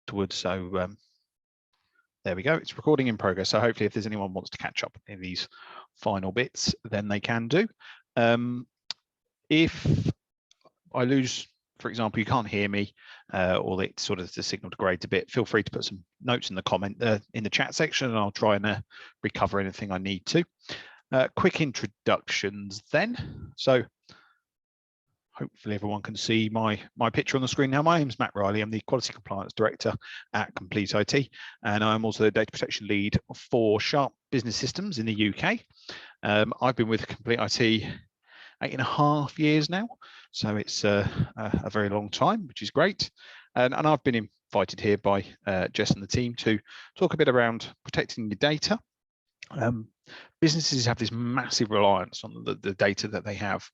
afterwards. So there we go. It's recording in progress. So hopefully if there's anyone wants to catch up in these final bits, then they can do. If I lose, for example, you can't hear me, or it sort of the signal degrades a bit, feel free to put some notes in the comment in the chat section, and I'll try and recover anything I need to. Quick introductions then. So hopefully everyone can see my picture on the screen now. My name's Matt Riley. I'm the Quality Compliance Director at Complete IT, and I'm also the Data Protection Lead for Sharp Business Systems in the UK. I've been with Complete IT 8.5 years now, so it's a very long time, which is great. And I've been invited here by Jess and the team to talk a bit around protecting your data. Businesses have this massive reliance on the data that they have,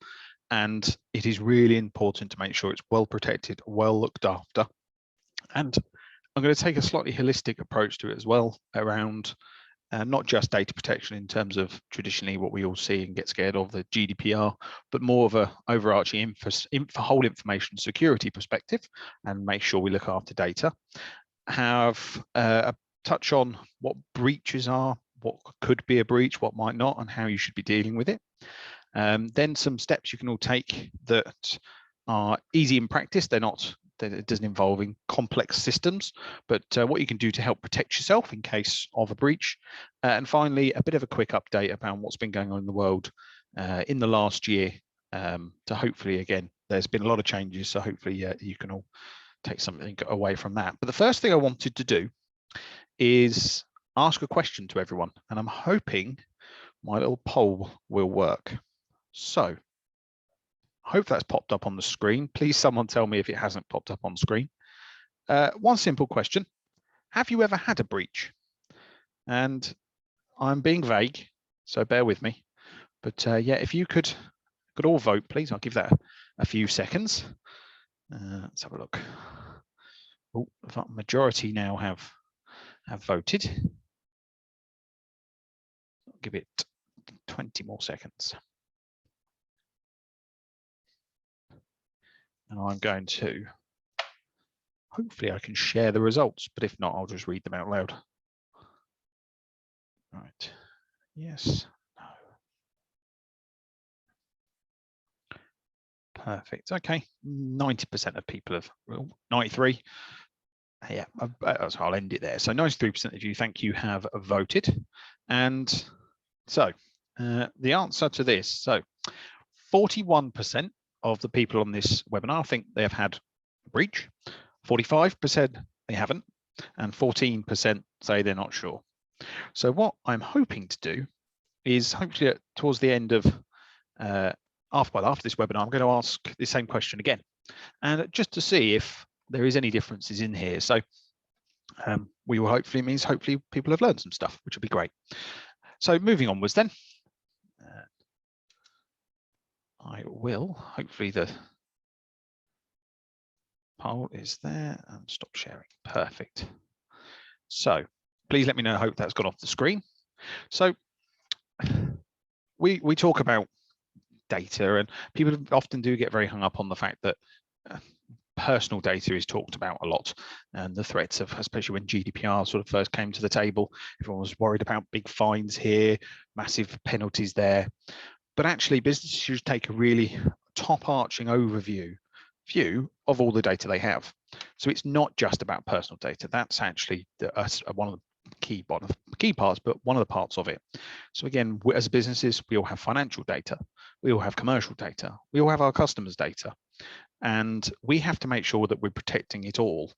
and it is really important to make sure it's well protected, well looked after. And I'm going to take a slightly holistic approach to it as well, around not just data protection in terms of traditionally what we all see and get scared of, the GDPR, but more of a overarching whole information security perspective, and make sure we look after data. Have a touch on what breaches are, what could be a breach, what might not, and how you should be dealing with it. Then some steps you can all take that are easy in practice. They're not, it doesn't involve complex systems, but what you can do to help protect yourself in case of a breach. And finally, a bit of a quick update about what's been going on in the world in the last year, to hopefully, again, there's been a lot of changes, so hopefully you can all take something away from that. But the first thing I wanted to do is ask a question to everyone, and I'm hoping my little poll will work. So I hope that's popped up on the screen. Please someone tell me if it hasn't popped up on screen. One simple question: have you ever had a breach? And I'm being vague, so bear with me. But yeah, if you could all vote, please. I'll give that a few seconds. Let's have a look. Oh, the majority now have voted. I'll give it 20 more seconds. And I'm going to, hopefully I can share the results, but if not, I'll just read them out loud. Right, yes, no. Perfect, okay, 90% of people have, well, 93. Yeah, so I'll end it there. So 93% of you, thank you, have voted. And so the answer to this, so 41% of the people on this webinar think they have had a breach, 45% they haven't, and 14% say they're not sure. So what I'm hoping to do is hopefully towards the end of, after this webinar, I'm going to ask the same question again, and just to see if there is any differences in here. So we will hopefully people have learned some stuff, which will be great. So moving onwards then. I will, hopefully the poll is there, and stop sharing, perfect. So please let me know, I hope that's got off the screen. So we talk about data, and people often do get very hung up on the fact that personal data is talked about a lot, and the threats of, especially when GDPR sort of first came to the table, everyone was worried about big fines here, massive penalties there. But actually, businesses should take a really top-arching overview of all the data they have. So it's not just about personal data. That's actually one of the key parts, but one of the parts of it. So again, as businesses, we all have financial data, we all have commercial data, we all have our customers' data, and we have to make sure that we're protecting it all.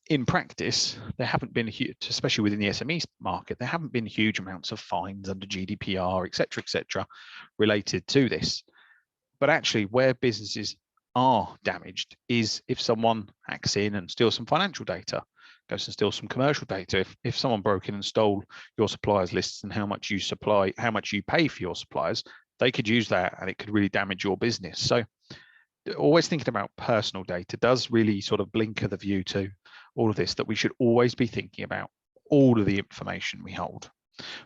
In practice, there haven't been especially within the SME market, there haven't been huge amounts of fines under GDPR, et cetera, related to this. But actually, where businesses are damaged is if someone hacks in and steals some financial data, goes and steals some commercial data. If someone broke in and stole your suppliers lists and how much you pay for your suppliers, they could use that and it could really damage your business. So always thinking about personal data does really sort of blinker the view to all of this, that we should always be thinking about all of the information we hold.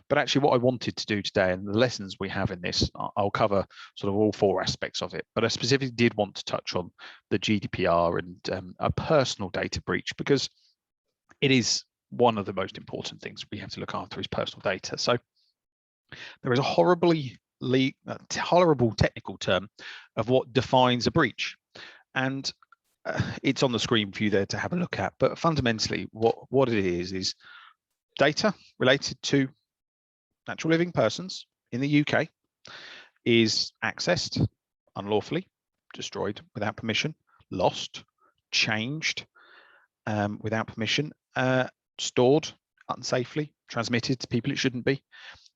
But actually what I wanted to do today, and the lessons we have in this, I'll cover sort of all four aspects of it, but I specifically did want to touch on the GDPR and a personal data breach, because it is one of the most important things we have to look after is personal data. So there is a horrible technical term of what defines a breach. And it's on the screen for you there to have a look at. But fundamentally, what it is data related to natural living persons in the UK is accessed unlawfully, destroyed without permission, lost, changed without permission, stored unsafely, transmitted to people it shouldn't be.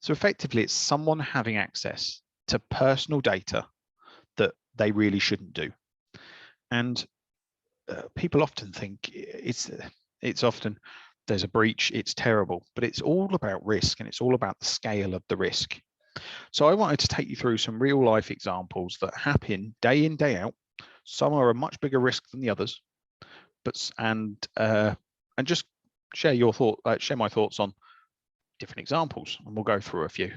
So effectively, it's someone having access to personal data that they really shouldn't do. And people often think it's often there's a breach, it's terrible, but it's all about risk and it's all about the scale of the risk. So I wanted to take you through some real life examples that happen day in, day out. Some are a much bigger risk than the others, but and just share my thoughts on different examples, and we'll go through a few.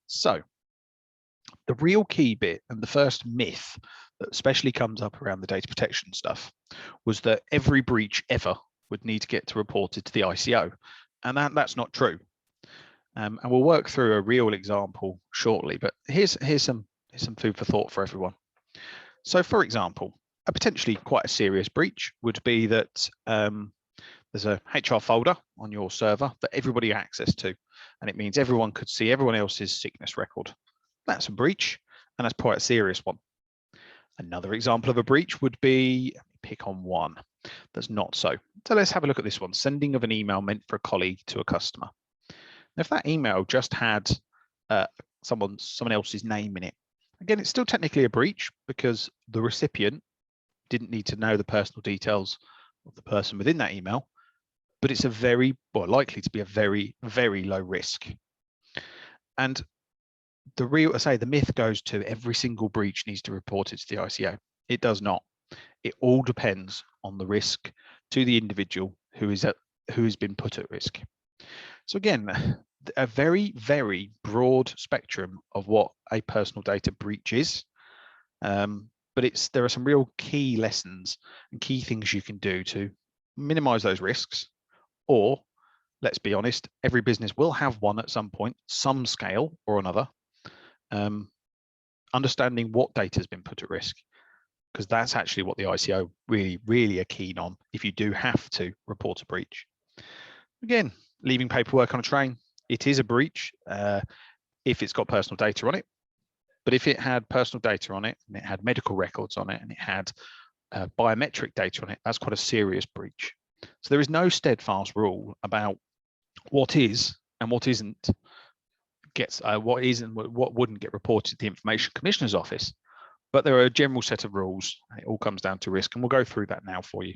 So the real key bit and the first myth that especially comes up around the data protection stuff was that every breach ever would need to get reported to the ICO, and that's not true. And we'll work through a real example shortly, but here's some food for thought for everyone. So, for example, a potentially quite a serious breach would be that there's a HR folder on your server that everybody has access to, and it means everyone could see everyone else's sickness record. That's a breach, and that's quite a serious one. Another example of a breach would be, pick on one that's not so. So let's have a look at this one, sending of an email meant for a colleague to a customer. Now, if that email just had someone else's name in it, again, it's still technically a breach because the recipient didn't need to know the personal details of the person within that email, but it's likely to be a very, very low risk. And the myth goes to every single breach needs to report it to the ICO. It does not. It all depends on the risk to the individual who has been put at risk. So again, a very, very broad spectrum of what a personal data breach is. But there are some real key lessons and key things you can do to minimize those risks. Or, let's be honest, every business will have one at some point, some scale or another. Understanding what data has been put at risk, because that's actually what the ICO really, really are keen on if you do have to report a breach. Again, leaving paperwork on a train, it is a breach if it's got personal data on it. But if it had personal data on it, and it had medical records on it, and it had biometric data on it, that's quite a serious breach. So there is no steadfast rule about what is and what isn't what is and what wouldn't get reported to the Information Commissioner's Office. But there are a general set of rules, and it all comes down to risk, and we'll go through that now for you.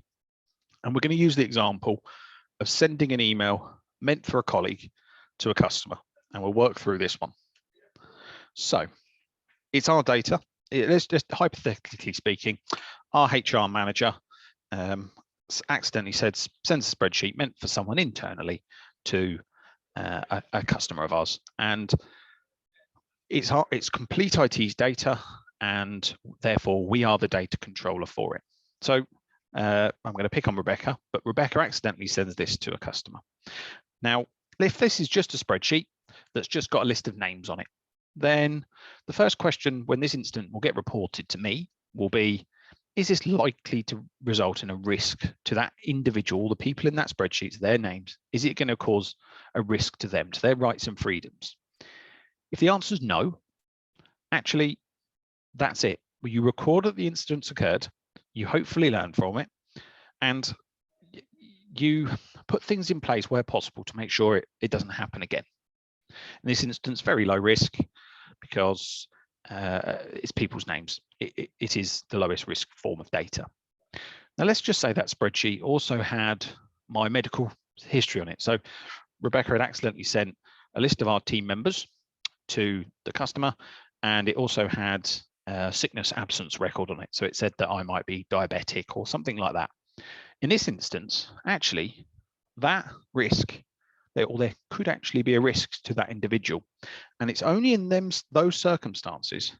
And we're going to use the example of sending an email meant for a colleague to a customer, and we'll work through this one. So it's our data. Let's just hypothetically speaking, our HR manager accidentally sends a spreadsheet meant for someone internally to a customer of ours, and it's Complete IT's data, and therefore we are the data controller for it. So I'm going to pick on Rebecca, but Rebecca accidentally sends this to a customer. Now, if this is just a spreadsheet that's just got a list of names on it, then the first question when this incident will get reported to me will be, is this likely to result in a risk to that individual, the people in that spreadsheet, their names? Is it going to cause a risk to them, to their rights and freedoms? If the answer is no, actually, that's it. You record that the incident's occurred, you hopefully learn from it, and you put things in place where possible to make sure it doesn't happen again. In this instance, very low risk because it's people's names. It is the lowest risk form of data. Now, let's just say that spreadsheet also had my medical history on it. So Rebecca had accidentally sent a list of our team members to the customer, and it also had a sickness absence record on it. So it said that I might be diabetic or something like that. In this instance, actually, that risk, there could actually be a risk to that individual. And it's only in those circumstances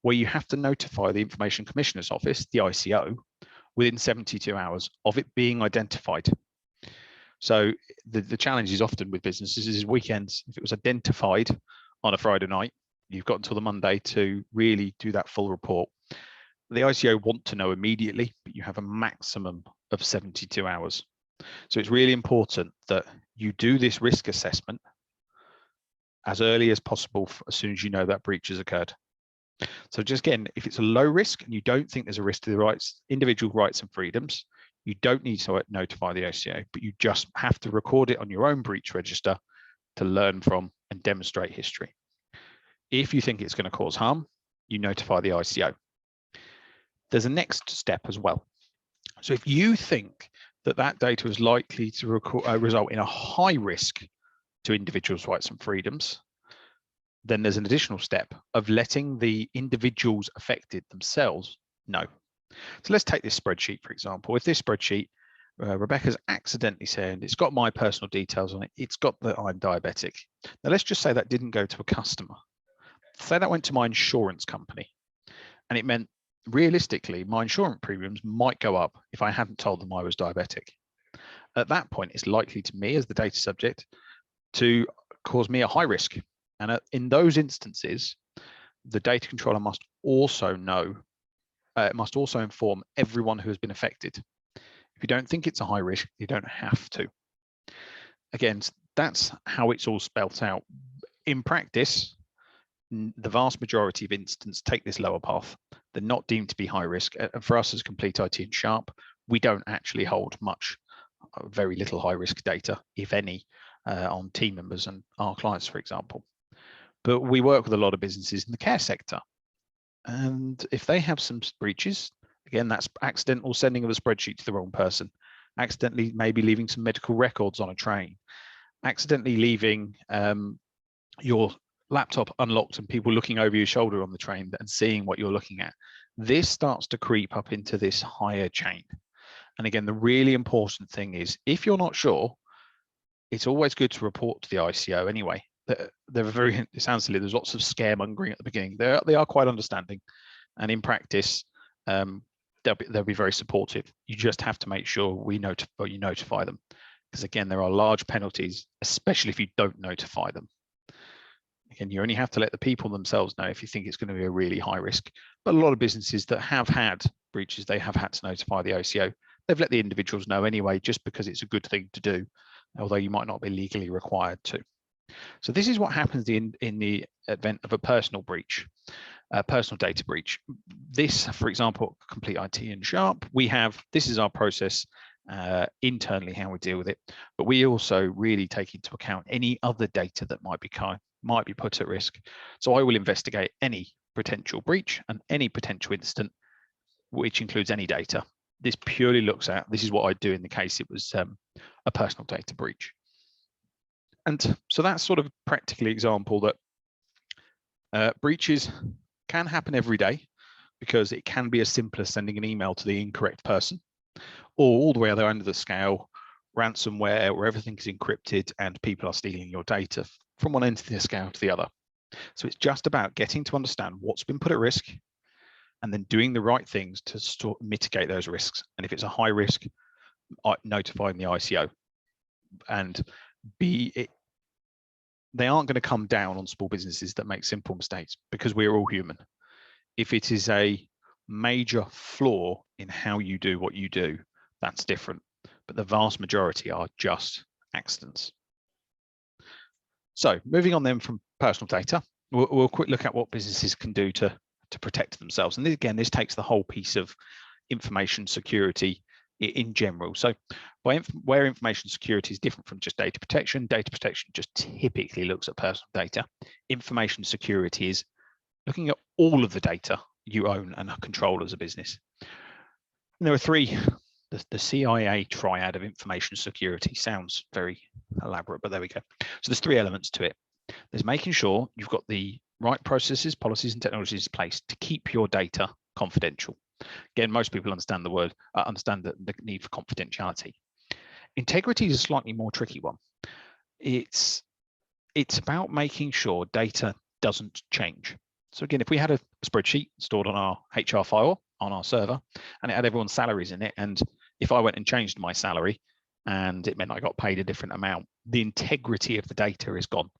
where you have to notify the Information Commissioner's Office, the ICO, within 72 hours of it being identified. So the challenge is often with businesses is weekends. If it was identified on a Friday night, you've got until the Monday to really do that full report. The ICO want to know immediately, but you have a maximum of 72 hours. So it's really important that you do this risk assessment as early as possible as soon as you know that breach has occurred. So just again, if it's a low risk and you don't think there's a risk to the rights, individual rights and freedoms, you don't need to notify the ICO, but you just have to record it on your own breach register to learn from and demonstrate history. If you think it's going to cause harm, you notify the ICO. There's a next step as well. So if you think that that data is likely to result in a high risk to individuals' rights and freedoms, then there's an additional step of letting the individuals affected themselves know. So let's take this spreadsheet, for example. If this spreadsheet, Rebecca's accidentally saying it's got my personal details on it, it's got that I'm diabetic. Now let's just say that didn't go to a customer. Say that went to my insurance company, and it meant realistically my insurance premiums might go up if I hadn't told them I was diabetic. At that point, it's likely to me as the data subject to cause me a high risk. And in those instances, the data controller must also know, must also inform everyone who has been affected. If you don't think it's a high risk, you don't have to. Again, that's how it's all spelt out. In practice, the vast majority of instances take this lower path. They're not deemed to be high risk. And for us as Complete IT and Sharp, we don't actually hold much, very little high risk data, if any, on team members and our clients, for example. But we work with a lot of businesses in the care sector. And if they have some breaches, again, that's accidental sending of a spreadsheet to the wrong person, accidentally maybe leaving some medical records on a train, accidentally leaving your laptop unlocked and people looking over your shoulder on the train and seeing what you're looking at. This starts to creep up into this higher chain. And again, the really important thing is if you're not sure, it's always good to report to the ICO anyway. They're very, it sounds silly, there's lots of scaremongering at the beginning. They are quite understanding. And in practice, they'll be very supportive. You just have to make sure you notify them. Because again, there are large penalties, especially if you don't notify them. Again, you only have to let the people themselves know if you think it's going to be a really high risk. But a lot of businesses that have had breaches, they have had to notify the ICO. They've let the individuals know anyway, just because it's a good thing to do, although you might not be legally required to. So this is what happens in the event of a personal breach, personal data breach. This, for example, Complete IT and Sharp, this is our process internally, how we deal with it, but we also really take into account any other data that might be put at risk. So I will investigate any potential breach and any potential incident, which includes any data. This purely looks at, this is what I do in the case it was a personal data breach. And so that's sort of a practical example that breaches can happen every day, because it can be as simple as sending an email to the incorrect person, or all the way other end of the scale, ransomware, where everything is encrypted and people are stealing your data from one end of the scale to the other. So it's just about getting to understand what's been put at risk and then doing the right things to mitigate those risks. And if it's a high risk, notifying the ICO. And they aren't going to come down on small businesses that make simple mistakes, because we're all human. If it is a major flaw in how you do what you do, that's different. But the vast majority are just accidents. So moving on then from personal data, we'll quick look at what businesses can do to protect themselves. And again, this takes the whole piece of information security in general. So where information security is different from just data protection just typically looks at personal data. Information security is looking at all of the data you own and control as a business. And there are three, the CIA triad of information security sounds very elaborate, but there we go. So there's three elements to it. There's making sure you've got the right processes, policies, and technologies in place to keep your data confidential. Again, most people understand the need for confidentiality. Integrity is a slightly more tricky one. It's about making sure data doesn't change. So again, if we had a spreadsheet stored on our HR file on our server and it had everyone's salaries in it, and if I went and changed my salary and it meant I got paid a different amount. The integrity of the data is gone.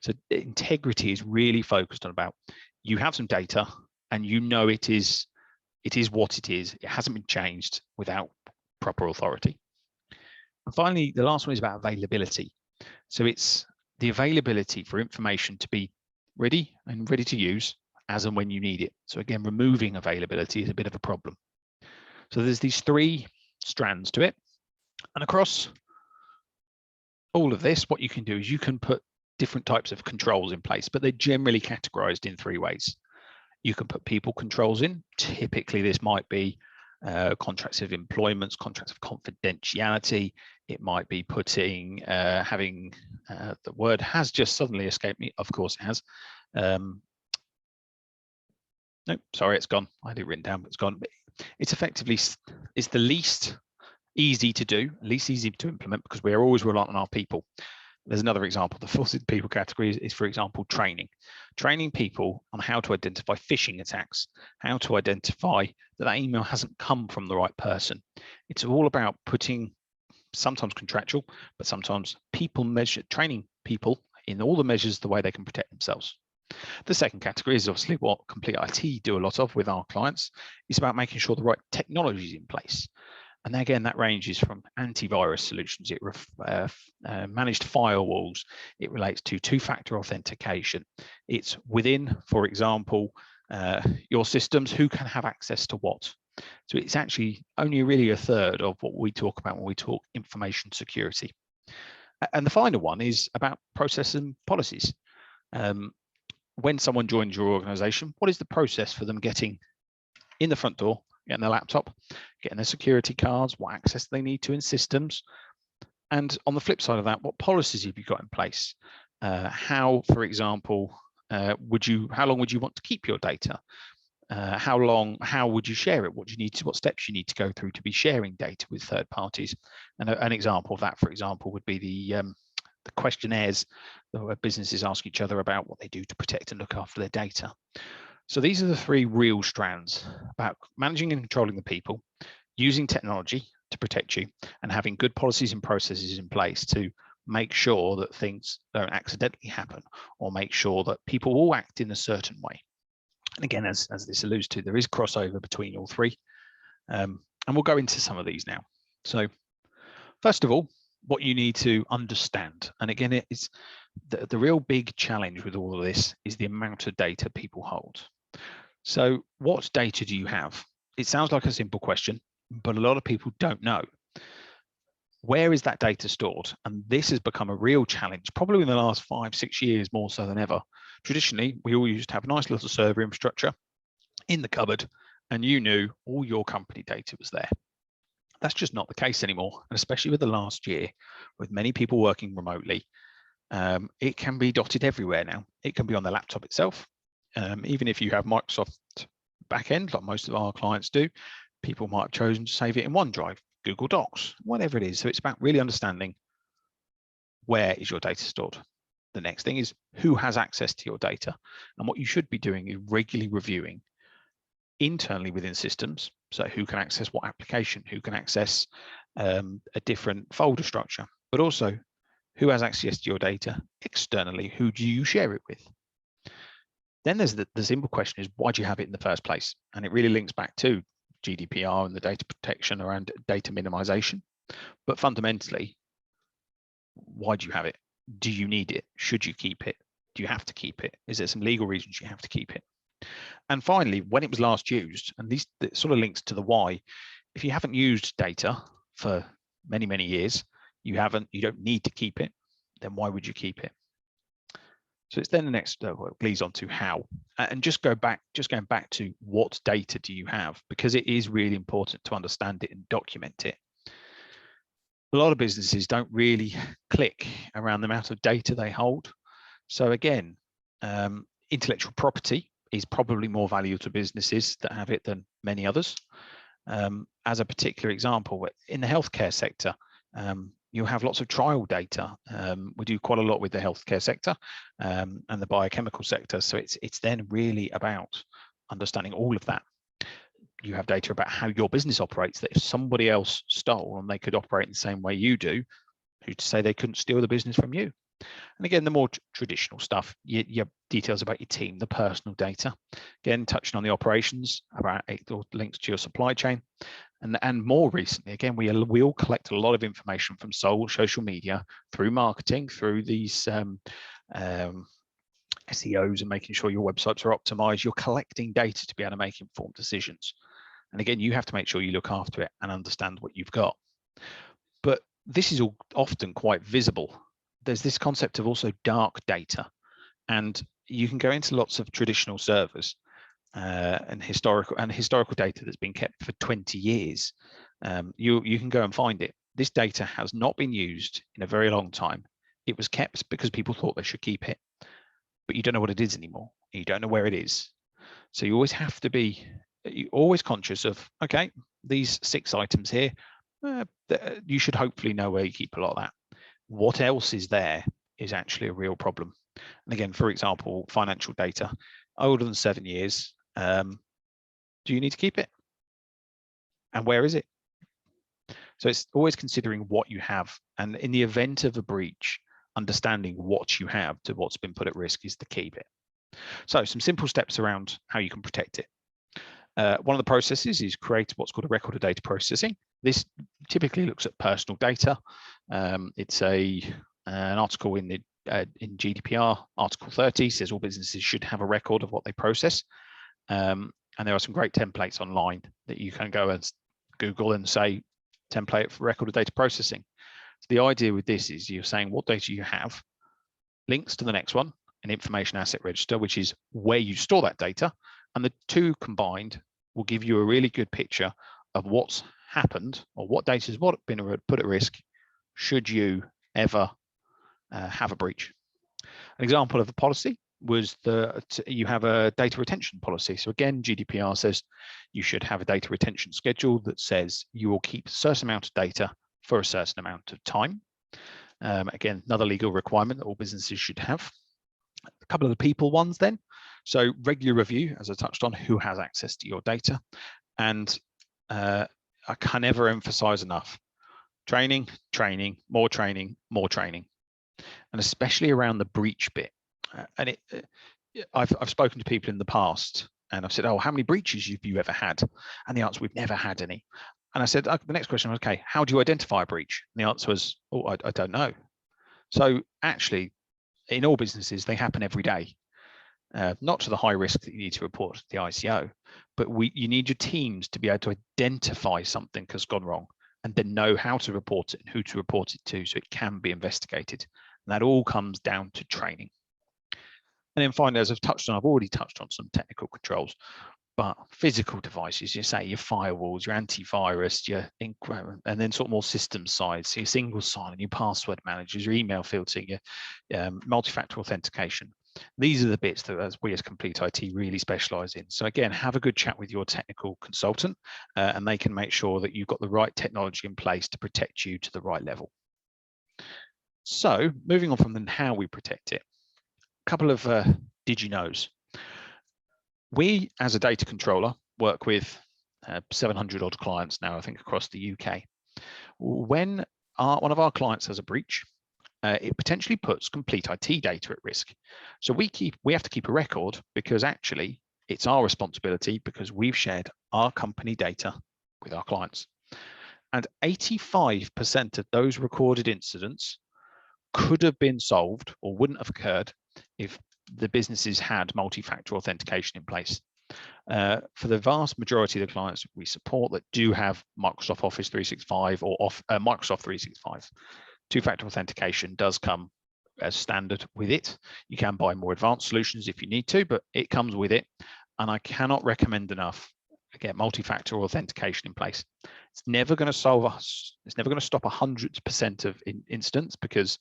So integrity is really focused on about, you have some data and you know it is what it is. It hasn't been changed without proper authority. And finally, the last one is about availability. So it's the availability for information to be ready to use as and when you need it. So again, removing availability is a bit of a problem. So there's these three strands to it. And across all of this, what you can do is you can put different types of controls in place, but they're generally categorized in three ways. You can put people controls in. Typically, this might be contracts of employment, contracts of confidentiality. It might be putting, having, the word has just suddenly escaped me. Of course it has. Nope, sorry, it's gone. I had it written down, but it's gone. It's effectively, it's the least easy to do, least easy to implement, because we are always reliant on our people. There's another example. The fourth people category is, for example, training people on how to identify phishing attacks, how to identify that email hasn't come from the right person. It's all about putting, sometimes contractual, but sometimes training people in all the measures, the way they can protect themselves. The second category is obviously what Complete IT do a lot of with our clients. It's about making sure the right technology is in place. And again, that ranges from antivirus solutions, managed firewalls, it relates to two-factor authentication. It's within, for example, your systems, who can have access to what. So it's actually only really a third of what we talk about when we talk information security. And the final one is about process and policies. When someone joins your organization, what is the process for them getting in the front door, getting their laptop, getting their security cards, what access they need to in systems? And on the flip side of that, what policies have you got in place? How, for example, how long would you want to keep your data? How would you share it? What steps you need to go through to be sharing data with third parties? And an example of that, for example, would be the questionnaires that businesses ask each other about what they do to protect and look after their data. So these are the three real strands about managing and controlling the people, using technology to protect you, and having good policies and processes in place to make sure that things don't accidentally happen, or make sure that people all act in a certain way. And again, as this alludes to, there is crossover between all three. And we'll go into some of these now. So first of all, what you need to understand, and again, it's the real big challenge with all of this is the amount of data people hold. So what data do you have? It sounds like a simple question, but a lot of people don't know. Where is that data stored? And this has become a real challenge, probably in the last 5-6 years, more so than ever. Traditionally, we all used to have a nice little server infrastructure in the cupboard, and you knew all your company data was there. That's just not the case anymore, and especially with the last year, with many people working remotely, it can be dotted everywhere now. It can be on the laptop itself. Even if you have Microsoft backend, like most of our clients do, people might have chosen to save it in OneDrive, Google Docs, whatever it is. So it's about really understanding, where is your data stored? The next thing is, who has access to your data? And what you should be doing is regularly reviewing internally within systems. So who can access what application, who can access a different folder structure, but also who has access to your data externally, who do you share it with? Then there's the simple question is, why do you have it in the first place? And it really links back to GDPR and the data protection around data minimization. But fundamentally, why do you have it? Do you need it? Should you keep it? Do you have to keep it? Is there some legal reasons you have to keep it? And finally, when it was last used, and this sort of links to the why, if you haven't used data for many, many years, you don't need to keep it, then why would you keep it? So it's then the next leads on to how, and just going back to what data do you have, because it is really important to understand it and document it. A lot of businesses don't really click around the amount of data they hold. So again, intellectual property is probably more valuable to businesses that have it than many others. As a particular example, in the healthcare sector, you have lots of trial data. We do quite a lot with the healthcare sector and the biochemical sector. So it's then really about understanding all of that. you have data about how your business operates, that if somebody else stole and they could operate in the same way you do, who's to say they couldn't steal the business from you? And again, the more traditional stuff, your details about your team, the personal data, again, touching on the operations, about links to your supply chain. And more recently, again, we all collect a lot of information from social media, through marketing, through these SEOs, and making sure your websites are optimized. You're collecting data to be able to make informed decisions. And again, you have to make sure you look after it and understand what you've got. But this is all often quite visible. There's this concept of also dark data, and you can go into lots of traditional servers and historical data that's been kept for 20 years. You can go and find it. This data has not been used in a very long time. It was kept because people thought they should keep it, but you don't know what it is anymore. You don't know where it is. So you always have to be always conscious of, okay, these 6 items here, you should hopefully know where you keep a lot of that. What else is there is actually a real problem. And again, for example, financial data, older than 7 years, do you need to keep it? And where is it? So it's always considering what you have. And in the event of a breach, understanding what you have to what's been put at risk is the key bit. So some simple steps around how you can protect it. One of the processes is create what's called a record of data processing. This typically looks at personal data. It's an article in GDPR, Article 30, says all businesses should have a record of what they process. And there are some great templates online that you can go and Google and say template for record of data processing. So the idea with this is you're saying what data you have, links to the next one, an information asset register, which is where you store that data, and the two combined will give you a really good picture of what's happened or what data has been put at risk should you ever have a breach. An example of a policy was you have a data retention policy. So again, GDPR says you should have a data retention schedule that says you will keep a certain amount of data for a certain amount of time. Again, another legal requirement that all businesses should have. A couple of the people ones then. So regular review, as I touched on, who has access to your data. And I can never emphasize enough, training, more training, more training. And especially around the breach bit. And I've spoken to people in the past and I've said, oh, how many breaches have you ever had? And the answer, we've never had any. And I said, the next question was, okay, how do you identify a breach? And the answer was, oh, I don't know. So actually, in all businesses, they happen every day. Not to the high risk that you need to report to the ICO, but you need your teams to be able to identify something has gone wrong and then know how to report it and who to report it to so it can be investigated. And that all comes down to training. And then finally, as I've already touched on some technical controls, but physical devices, you say your firewalls, your antivirus, and then sort of more system side, so your single sign-on, your password managers, your email filtering, your multi-factor authentication. These are the bits that we as Complete IT really specialize in. So again, have a good chat with your technical consultant and they can make sure that you've got the right technology in place to protect you to the right level. So moving on from then how we protect it, a couple of did you knows. We, as a data controller, work with 700 odd clients now, I think, across the UK. When one of our clients has a breach, it potentially puts Complete IT data at risk. So we have to keep a record because actually it's our responsibility because we've shared our company data with our clients. And 85% of those recorded incidents could have been solved or wouldn't have occurred if the businesses had multi-factor authentication in place. For the vast majority of the clients we support that do have Microsoft Office 365 or Microsoft 365, two-factor authentication does come as standard with it. You can buy more advanced solutions if you need to, but it comes with it. And I cannot recommend enough to get multi-factor authentication in place. It's never going to solve us. It's never going to stop 100% of incidents because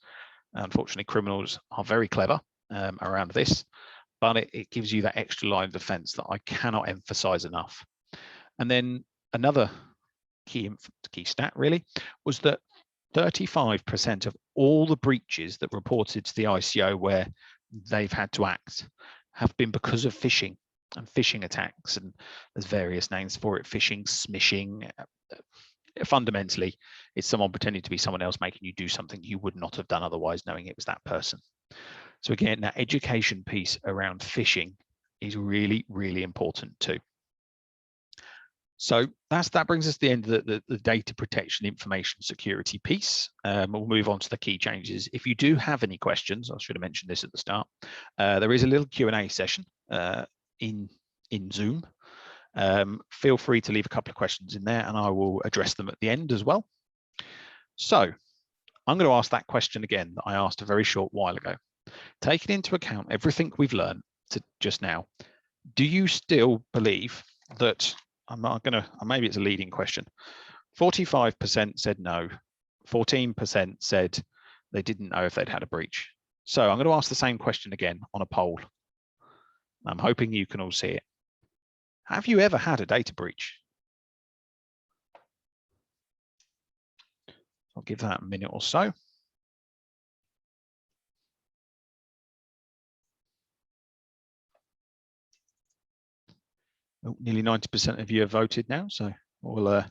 unfortunately criminals are very clever around this, but it gives you that extra line of defense that I cannot emphasize enough. And then another key stat really was that 35% of all the breaches that reported to the ICO where they've had to act have been because of phishing. and phishing attacks, and there's various names for it: phishing, smishing. Fundamentally, it's someone pretending to be someone else, making you do something you would not have done otherwise, knowing it was that person. So again, that education piece around phishing is really, really important too. So that brings us to the end of the data protection information security piece. We'll move on to the key changes. If you do have any questions, I should have mentioned this at the start, there is a little Q&A session in Zoom. Feel free to leave a couple of questions in there and I will address them at the end as well. So I'm going to ask that question again that I asked a very short while ago. Taking into account everything we've learned just now, do you still believe that, maybe it's a leading question, 45% said no, 14% said they didn't know if they'd had a breach. So I'm going to ask the same question again on a poll. I'm hoping you can all see it. Have you ever had a data breach? I'll give that a minute or so. Oh, nearly 90% of you have voted now, so we'll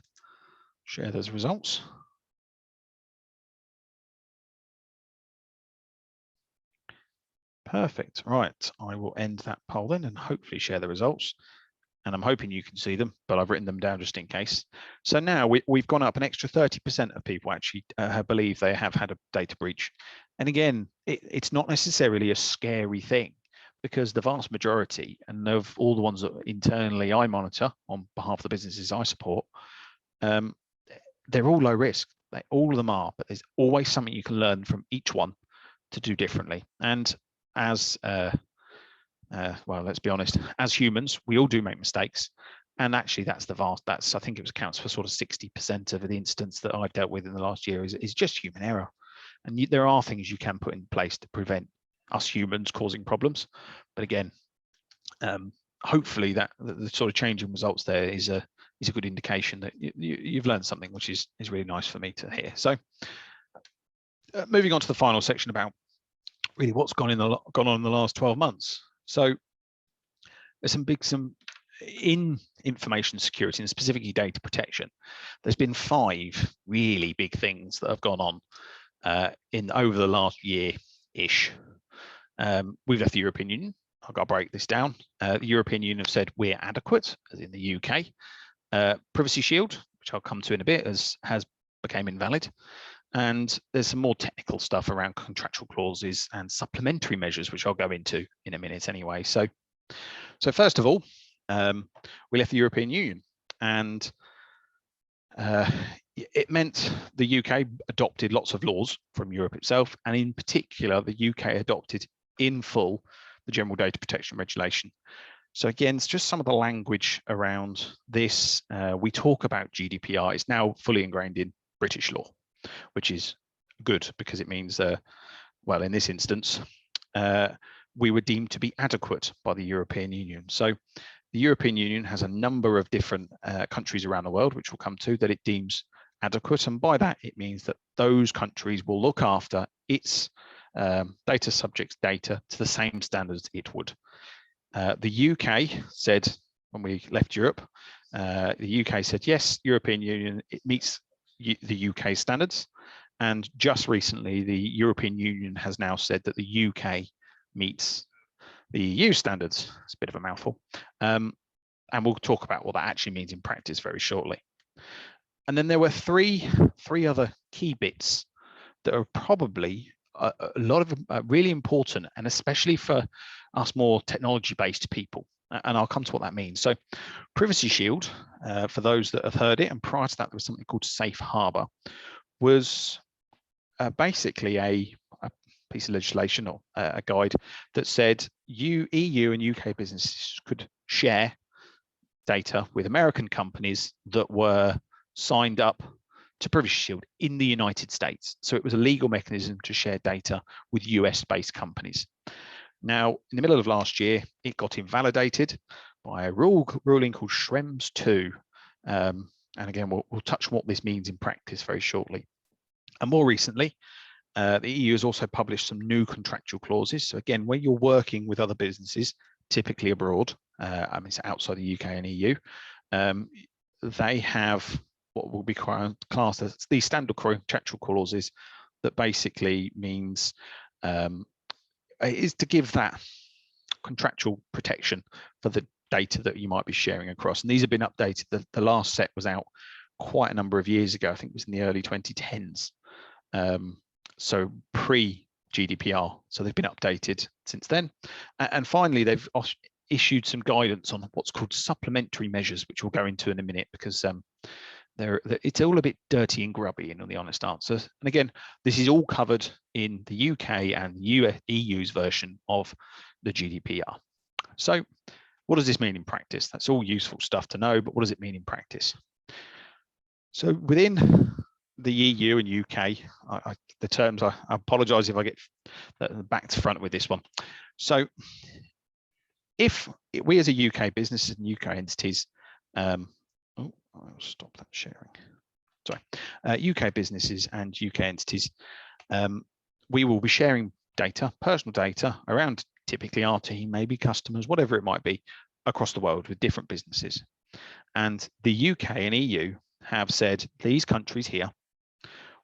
share those results. Perfect. Right, I will end that poll then and hopefully share the results. And I'm hoping you can see them, but I've written them down just in case. So now we've gone up an extra 30% of people actually believe they have had a data breach. And again, it's not necessarily a scary thing, because the vast majority, and of all the ones that internally I monitor on behalf of the businesses I support, they're all low risk. All of them are, but there's always something you can learn from each one to do differently. And as well, let's be honest, as humans, we all do make mistakes. And actually I think it accounts for sort of 60% of the incidents that I've dealt with in the last year is just human error. And there are things you can put in place to prevent us humans causing problems. But again, hopefully the sort of change in results there is a good indication that you've learned something, which is really nice for me to hear. So moving on to the final section about really what's gone on in the last 12 months. So there's some in information security and specifically data protection. There's been 5 really big things that have gone on over the last year-ish. We've left the European Union. I've got to break this down. The European Union have said we're adequate, as in the UK. Privacy Shield, which I'll come to in a bit, has become invalid. And there's some more technical stuff around contractual clauses and supplementary measures, which I'll go into in a minute anyway. So first of all, we left the European Union, and it meant the UK adopted lots of laws from Europe itself, and in particular, the UK adopted in full the General Data Protection Regulation. So again, it's just some of the language around this. We talk about GDPR. It's now fully ingrained in British law, which is good because it means, well, in this instance, we were deemed to be adequate by the European Union. So the European Union has a number of different countries around the world, which we'll come to, that it deems adequate. And by that, it means that those countries will look after its data subjects data to the same standards it would. The UK said, when we left Europe, the UK said, yes, European Union, it meets the UK standards. And just recently, the European Union has now said that the UK meets the EU standards. It's a bit of a mouthful. And we'll talk about what that actually means in practice very shortly. And then there were three other key bits that are probably a lot of really important, and especially for us more technology-based people. And I'll come to what that means. So Privacy Shield, for those that have heard it, and prior to that, there was something called Safe Harbor, was basically a piece of legislation or a guide that said EU and UK businesses could share data with American companies that were signed up to Privacy Shield in the United States. So it was a legal mechanism to share data with US-based companies. Now, in the middle of last year, it got invalidated by a ruling called Schrems II. And again, we'll touch on what this means in practice very shortly. And more recently, the EU has also published some new contractual clauses. So again, when you're working with other businesses, typically abroad, I mean, it's outside the UK and EU, they have what will be classed as these standard contractual clauses that basically means is to give that contractual protection for the data that you might be sharing across. And these have been updated. The last set was out quite a number of years ago. I think it was in the early 2010s. So pre-GDPR. So they've been updated since then. And finally, they've issued some guidance on what's called supplementary measures, which we'll go into in a minute, because it's all a bit dirty and grubby, in the honest answer. And again, this is all covered in the UK and EU's version of the GDPR. So what does this mean in practice? That's all useful stuff to know, but what does it mean in practice? So within the EU and UK, the terms, I apologise if I get back to front with this one. So if we as a UK business and UK entities, oh, I'll stop that sharing. Sorry, UK businesses and UK entities, we will be sharing data, personal data, around typically our team, maybe customers, whatever it might be, across the world with different businesses. And the UK and EU have said these countries here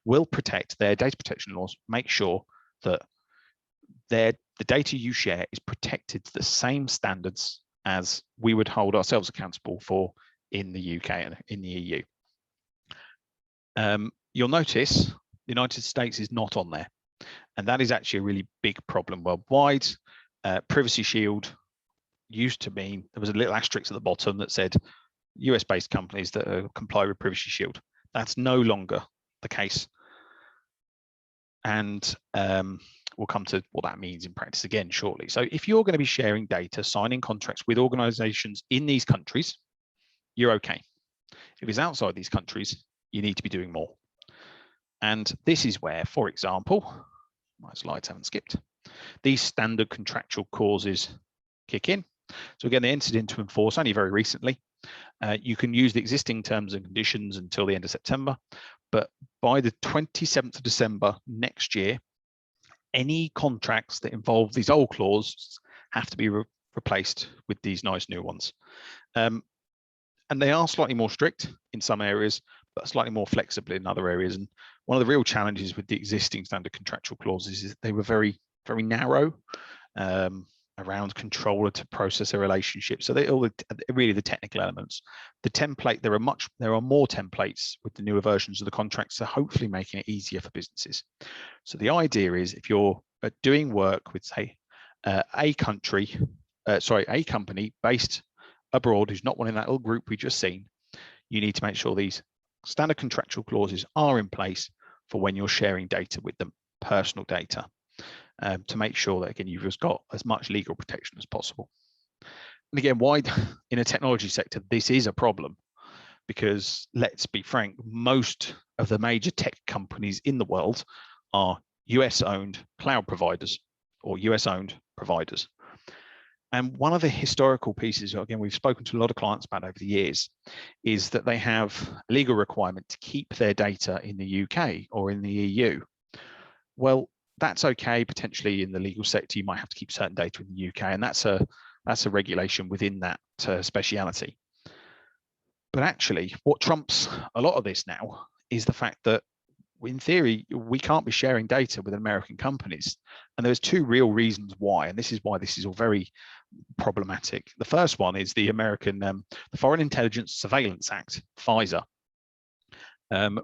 will protect their data protection laws, make sure that the data you share is protected to the same standards as we would hold ourselves accountable for in the UK and in the EU. You'll notice the United States is not on there, and that is actually a really big problem worldwide. Privacy Shield used to mean there was a little asterisk at the bottom that said US-based companies that comply with Privacy Shield. That's no longer the case, and we'll come to what that means in practice again shortly. So if you're going to be sharing data, signing contracts with organizations in these countries, you're okay. If it's outside these countries, you need to be doing more. And this is where, for example, my slides haven't skipped, these standard contractual clauses kick in. So again, they entered into force only very recently. You can use the existing terms and conditions until the end of September, but by the 27th of December next year, any contracts that involve these old clauses have to be replaced with these nice new ones. And they are slightly more strict in some areas, but slightly more flexible in other areas. And one of the real challenges with the existing standard contractual clauses is they were very, very narrow around controller to processor relationships. So they all really the technical elements. The template, there are more templates with the newer versions of the contracts, so hopefully making it easier for businesses. So the idea is if you're doing work with, say, a company based abroad who's not one in that little group we just seen, you need to make sure these standard contractual clauses are in place for when you're sharing data with them, personal data, to make sure that, again, you've just got as much legal protection as possible. And again, why in a technology sector, this is a problem, because let's be frank, most of the major tech companies in the world are US-owned cloud providers or US-owned providers. And one of the historical pieces, again, we've spoken to a lot of clients about over the years, is that they have a legal requirement to keep their data in the UK or in the EU. Well, that's okay. Potentially in the legal sector, you might have to keep certain data in the UK, and that's a regulation within that speciality. But actually, what trumps a lot of this now is the fact that, in theory, we can't be sharing data with American companies. And there's two real reasons why, and this is why this is all very problematic. The first one is the American, the Foreign Intelligence Surveillance Act, FISA,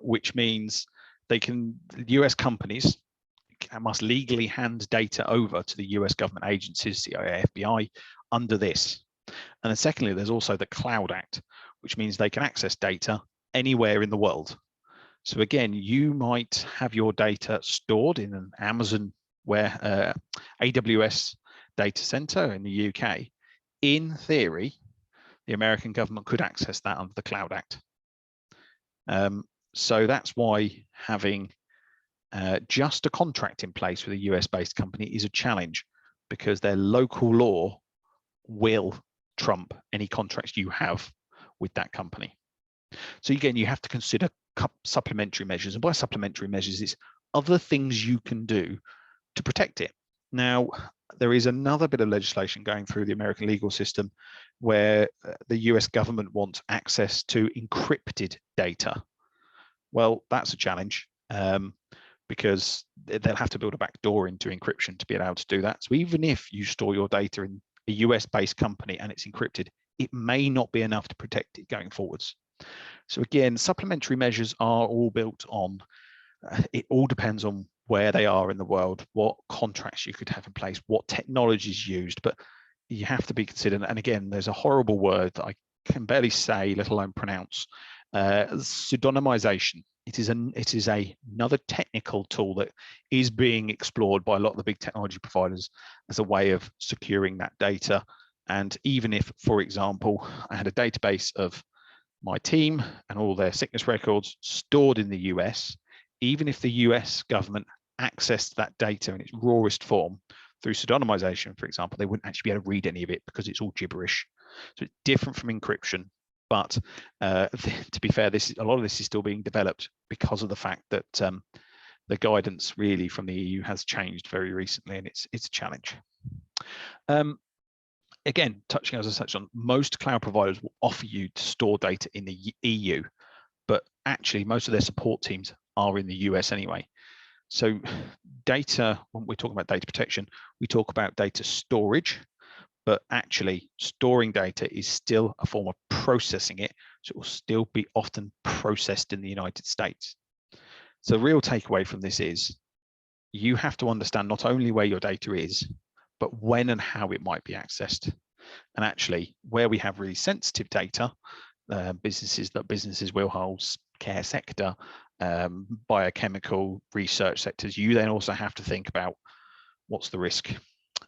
which means US companies must legally hand data over to the US government agencies, CIA, FBI, under this. And then secondly, there's also the Cloud Act, which means they can access data anywhere in the world. So again, you might have your data stored in an Amazon AWS data center in the UK. In theory, the American government could access that under the Cloud Act. So that's why having just a contract in place with a US-based company is a challenge, because their local law will trump any contracts you have with that company. So again, you have to consider supplementary measures, and by supplementary measures, it's other things you can do to protect it. Now, there is another bit of legislation going through the American legal system where the US government wants access to encrypted data. Well, that's a challenge because they'll have to build a back door into encryption to be allowed to do that. So even if you store your data in a US-based company and it's encrypted, it may not be enough to protect it going forwards. So again, supplementary measures are all built on, it all depends on where they are in the world, what contracts you could have in place, what technologies used, but you have to be considered. And again, there's a horrible word that I can barely say, let alone pronounce, pseudonymization. It is another technical tool that is being explored by a lot of the big technology providers as a way of securing that data. And even if, for example, I had a database of my team and all their sickness records stored in the US, even if the US government accessed that data in its rawest form through pseudonymization, for example, they wouldn't actually be able to read any of it because it's all gibberish. So it's different from encryption. But to be fair, a lot of this is still being developed because of the fact that the guidance really from the EU has changed very recently, and it's a challenge. Again, touching as I touched on, most cloud providers will offer you to store data in the EU, but actually most of their support teams are in the US anyway. So data, when we're talking about data protection, we talk about data storage, but actually storing data is still a form of processing it. So it will still be often processed in the United States. So the real takeaway from this is you have to understand not only where your data is, but when and how it might be accessed. And actually, where we have really sensitive data, businesses will hold, care sector, biochemical research sectors, you then also have to think about what's the risk.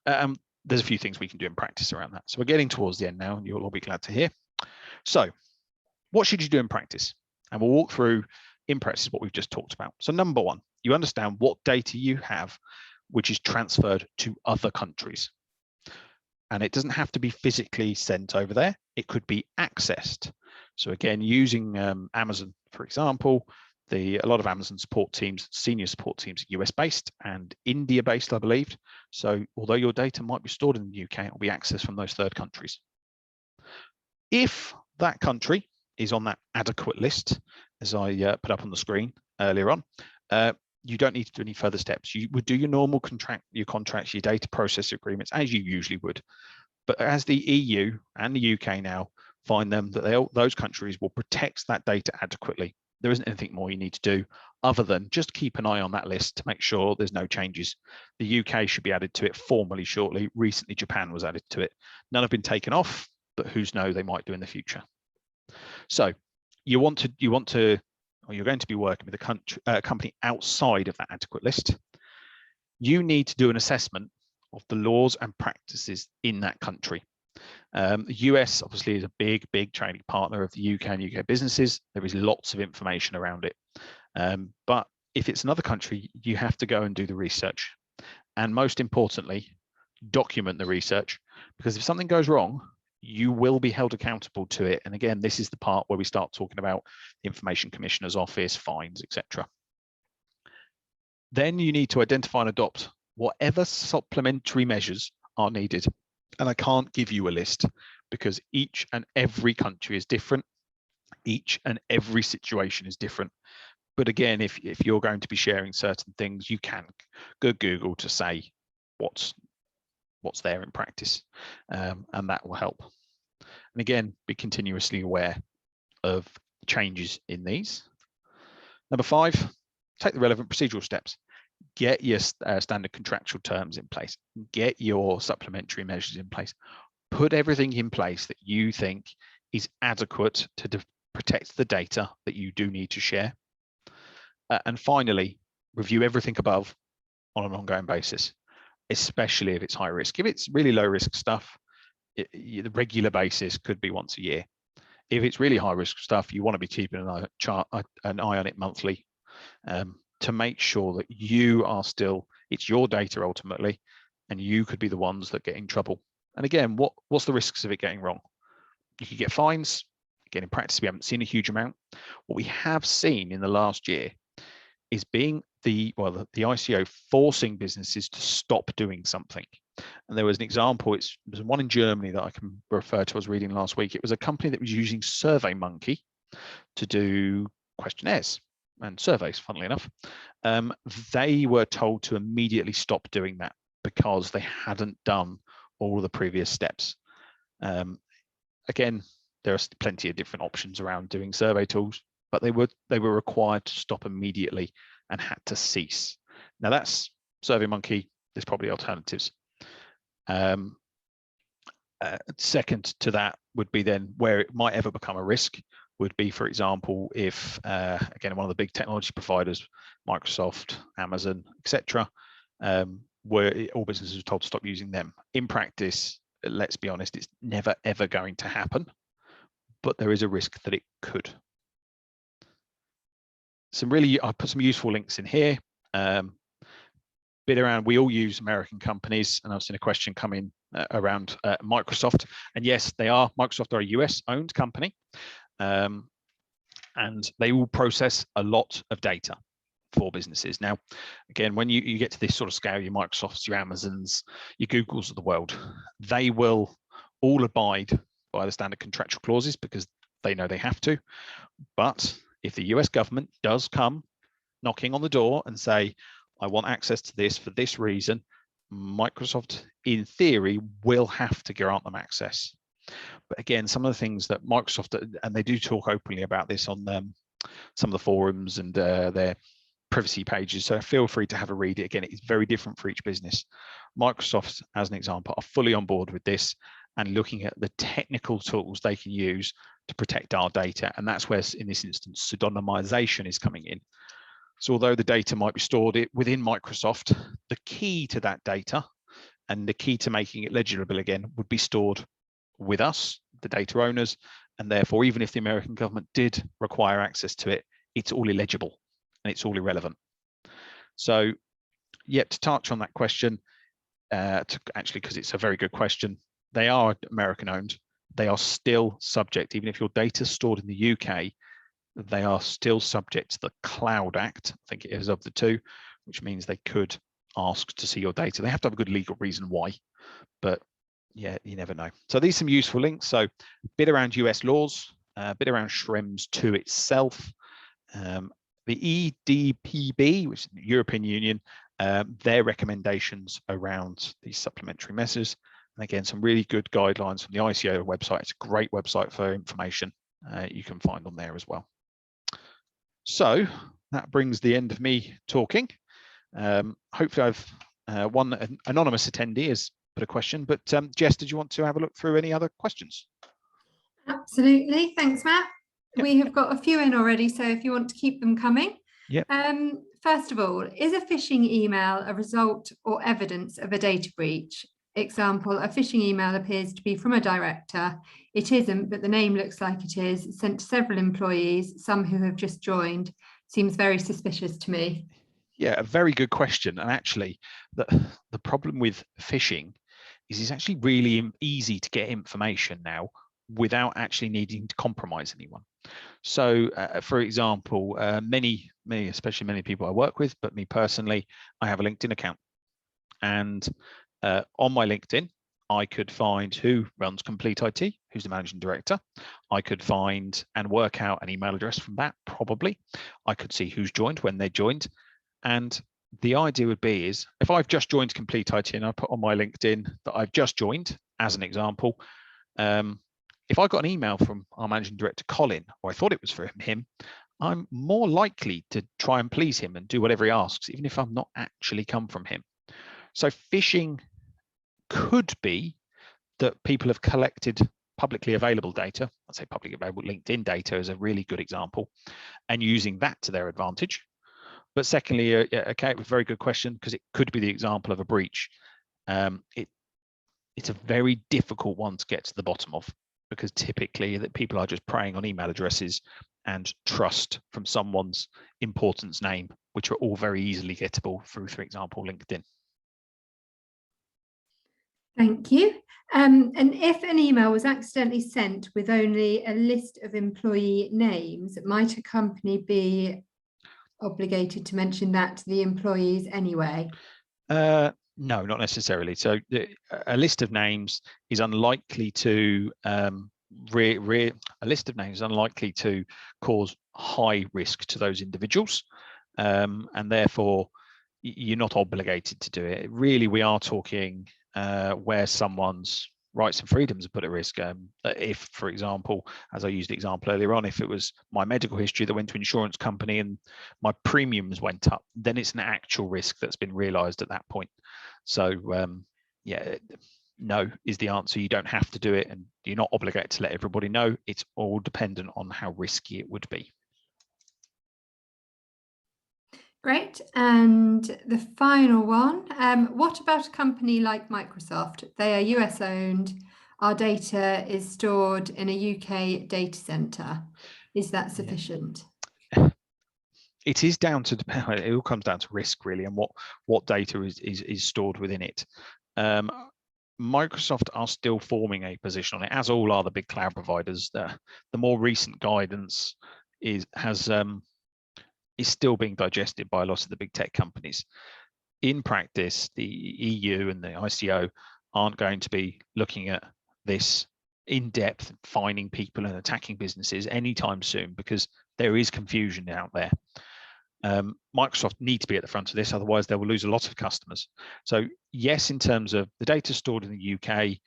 There's a few things we can do in practice around that. So we're getting towards the end now, and you'll all be glad to hear. So what should you do in practice? And we'll walk through in practice what we've just talked about. So number one, you understand what data you have, which is transferred to other countries. And it doesn't have to be physically sent over there. It could be accessed. So again, using Amazon, for example, a lot of Amazon support teams, senior support teams, are US based and India based, I believe. So although your data might be stored in the UK, it will be accessed from those third countries. If that country is on that adequate list, as I put up on the screen earlier on, you don't need to do any further steps. You would do your normal your contracts, your data process agreements, as you usually would. But as the EU and the UK now find them that those countries will protect that data adequately, there isn't anything more you need to do other than just keep an eye on that list to make sure there's no changes. The UK should be added to it formally shortly. Recently, Japan was added to it. None have been taken off, but who's know, they might do in the future. So you're going to be working with a company outside of that adequate list. You need to do an assessment of the laws and practices in that country. The US obviously is a big trading partner of the UK and UK businesses. There is lots of information around it. But if it's another country, you have to go and do the research. And most importantly, document the research, because if something goes wrong, you will be held accountable to it. And again, this is the part where we start talking about the Information Commissioner's Office, fines, etc. Then you need to identify and adopt whatever supplementary measures are needed. And I can't give you a list because each and every country is different. Each and every situation is different. But again, if you're going to be sharing certain things, you can go Google to say what's there in practice, and that will help. And again, be continuously aware of changes in these. Number 5, take the relevant procedural steps. Get your standard contractual terms in place. Get your supplementary measures in place. Put everything in place that you think is adequate to protect the data that you do need to share. And finally, review everything above on an ongoing basis, especially if it's high risk. If it's really low risk stuff, the regular basis could be once a year. If it's really high risk stuff, you want to be keeping an eye on it monthly, to make sure that you are still, it's your data ultimately, and you could be the ones that get in trouble. And again, what's the risks of it getting wrong? You could get fines. Again, in practice, we haven't seen a huge amount. What we have seen in the last year is being the ICO forcing businesses to stop doing something. And there was an example, there's one in Germany that I can refer to, I was reading last week. It was a company that was using SurveyMonkey to do questionnaires and surveys, funnily enough. They were told to immediately stop doing that because they hadn't done all the previous steps. Again, there are plenty of different options around doing survey tools, but they were required to stop immediately and had to cease. Now that's SurveyMonkey. There's probably alternatives. Second to that would be then where it might ever become a risk would be, for example, if again, one of the big technology providers, Microsoft, Amazon, etc., where all businesses are told to stop using them. In practice, let's be honest, it's never ever going to happen, but there is a risk that it could. I put some useful links in here. Bit around, we all use American companies, and I've seen a question come in around Microsoft, and yes, Microsoft are a US owned company, and they will process a lot of data for businesses. Now, again, when you get to this sort of scale, your Microsofts, your Amazons, your Googles of the world, they will all abide by the standard contractual clauses because they know they have to. But if the US government does come knocking on the door and say, I want access to this for this reason, Microsoft, in theory, will have to grant them access. But again, some of the things that Microsoft, and they do talk openly about this on some of the forums and their privacy pages, so feel free to have a read. Again, it's very different for each business. Microsoft, as an example, are fully on board with this and looking at the technical tools they can use to protect our data. And that's where, in this instance, pseudonymization is coming in. So although the data might be stored within Microsoft, the key to that data and the key to making it legible again would be stored with us, the data owners, and therefore, even if the American government did require access to it, it's all illegible and it's all irrelevant. So, yet to touch on that question, actually, because it's a very good question, they are American owned. They are still subject, even if your data is stored in the UK, they are still subject to the Cloud Act, I think it is, of the two, which means they could ask to see your data. They have to have a good legal reason why, but yeah, you never know. So these are some useful links. So a bit around US laws, a bit around Schrems 2 itself, the EDPB, which is the European Union, their recommendations around these supplementary measures. And again, some really good guidelines from the ICO website. It's a great website for information you can find on there as well. So that brings the end of me talking. Hopefully I've one anonymous attendee has put a question, but Jess, did you want to have a look through any other questions? Absolutely, thanks, Matt. Yep. We have got a few in already, so if you want to keep them coming. Yep. First of all, is a phishing email a result or evidence of a data breach? Example, a phishing email appears to be from a director. It isn't, but the name looks like it is. Sent to several employees, some who have just joined. Seems very suspicious to me. Yeah, a very good question. And actually, the problem with phishing is it's actually really easy to get information now without actually needing to compromise anyone. So, for example, many, especially many people I work with, but me personally, I have a LinkedIn account. And on my LinkedIn, I could find who runs Complete IT, who's the managing director. I could find and work out an email address from that, probably. I could see who's joined, when they joined. And the idea would be is if I've just joined Complete IT and I put on my LinkedIn that I've just joined, as an example, if I got an email from our managing director, Colin, or I thought it was for him, I'm more likely to try and please him and do whatever he asks, even if I'm not actually come from him. So phishing could be that people have collected publicly available data. I'd say publicly available LinkedIn data is a really good example, and using that to their advantage. But secondly, okay, it was a very good question because it could be the example of a breach. It's a very difficult one to get to the bottom of because typically that people are just preying on email addresses and trust from someone's importance name, which are all very easily gettable through, for example, LinkedIn. Thank you. And if an email was accidentally sent with only a list of employee names, might a company be obligated to mention that to the employees anyway? No, not necessarily. So a list of names is unlikely to a list of names is unlikely to cause high risk to those individuals, and therefore you're not obligated to do it. Really, we are talking where someone's rights and freedoms are put at risk. If, for example, as I used the example earlier on, if it was my medical history that went to an insurance company and my premiums went up, then it's an actual risk that's been realised at that point. So yeah, no is the answer. You don't have to do it, and you're not obligated to let everybody know. It's all dependent on how risky it would be. Great. And the final one, what about a company like Microsoft? They are US owned. Our data is stored in a UK data center. Is that sufficient? Yeah. It is down to, it all comes down to risk really, and what data is stored within it. Microsoft are still forming a position on it, as all are the big cloud providers. The more recent guidance is still being digested by a lot of the big tech companies. In practice, the EU and the ICO aren't going to be looking at this in depth, fining people and attacking businesses anytime soon, because there is confusion out there. Microsoft need to be at the front of this, otherwise they will lose a lot of customers. So yes, in terms of the data stored in the UK,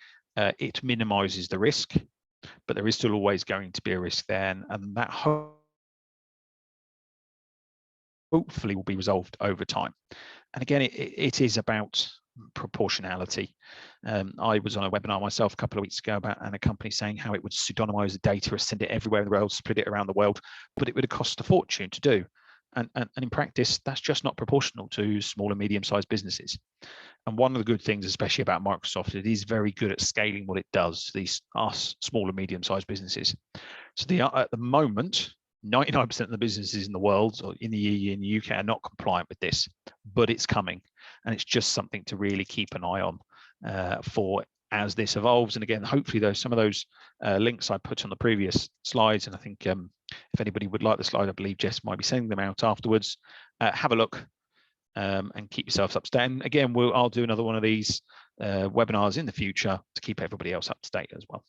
it minimises the risk, but there is still always going to be a risk there, and that hopefully will be resolved over time. And again, it is about proportionality. I was on a webinar myself a couple of weeks ago and a company saying how it would pseudonymize the data, send it everywhere in the world, split it around the world, but it would have cost a fortune to do. And in practice, that's just not proportional to small and medium-sized businesses. And one of the good things, especially about Microsoft, it is very good at scaling what it does to these small and medium-sized businesses. So at the moment, 99% of the businesses in the world, or in the EU and the UK, are not compliant with this, but it's coming, and it's just something to really keep an eye on for as this evolves. And again, hopefully, some of those links I put on the previous slides, and I think if anybody would like the slide, I believe Jess might be sending them out afterwards. Have a look and keep yourselves up to date. And again, I'll do another one of these webinars in the future to keep everybody else up to date as well.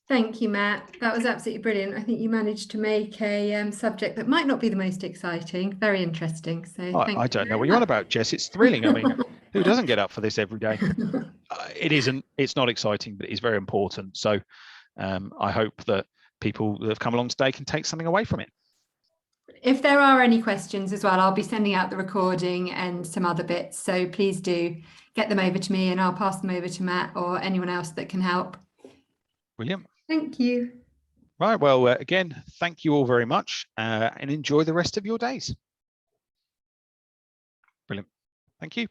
Thank you, Matt. That was absolutely brilliant. I think you managed to make a subject that might not be the most exciting very interesting. So I don't know what you're on about, Jess. It's thrilling. I mean, who doesn't get up for this every day? It isn't. It's not exciting, but it's very important. So I hope that people that have come along today can take something away from it. If there are any questions as well, I'll be sending out the recording and some other bits. So please do get them over to me, and I'll pass them over to Matt or anyone else that can help. Brilliant. Thank you. Right. Well, again, thank you all very much, and enjoy the rest of your days. Brilliant. Thank you.